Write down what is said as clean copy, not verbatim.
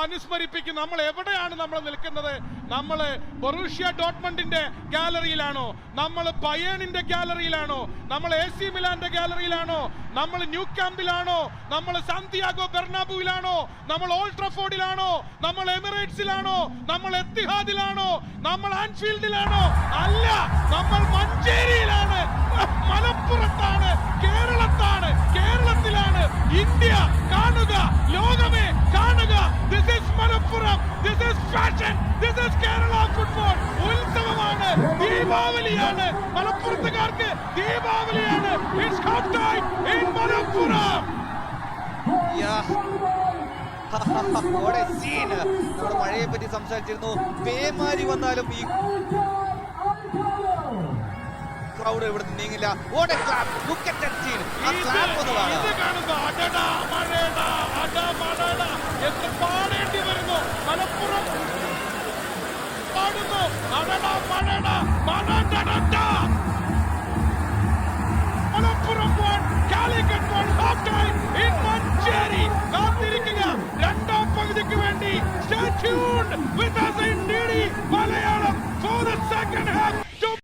അനുസ്മരിപ്പിക്കും. നമ്മൾ എവിടെയാണ് നമ്മൾ നിൽക്കുന്നത്? നമ്മൾ ബൊറൂഷ്യ ഡോട്ട്മണ്ടിന്റെ ഗാലറിയിലാണോ? നമ്മൾ ബയേണിന്റെ ഗാലറിയിലാണോ? നമ്മൾ AC മിലാന്റെ ഗാലറിയിലാണോ? നമ്മൾ ന്യൂ ക്യാമ്പിലാണോ? നമ്മൾ സാന്തിയാഗോ ബെർണാബുവിലാണോ? നമ്മൾ ഓൾഡ് ട്രഫോർഡിലാണോ? നമ്മൾ എമിറേറ്റ്സിലാണോ? നമ്മൾ എത്തിഹാദിലാണോ? നമ്മൾ ആൻഫീൽഡിലാണോ? അല്ല, നമ്മൾ മഞ്ചേരിയിലാണ്, മലപ്പുറത്താണ്, കേരളത്തിലാണ്. ഇന്ത്യ കാണുക, ലോകമേ കാണുക. This is Malappuram, this is fashion, this is Kerala football. ഉത്സവമാണ്, ദീപാവലിയാണ്, മലപ്പുറത്തുകാർക്ക് ദീപാവലിയാണ്. It's half time in Malappuram. നമ്മുടെ മഴയെ പറ്റി സംസാരിച്ചിരുന്നു. പേമാരി വന്നാലും ഈ ക്രൗഡ് ഇവിടെ നീങ്ങില്ല. പാടേണ്ടി വരുന്നു. മലപ്പുറം പാടുന്നു. Malappuram Calicut half time in Manjeri. കാത്തിരിക്കുക രണ്ടാം പകുതിക്ക് വേണ്ടി. Stay tuned with us in DD Malayalam for the second half.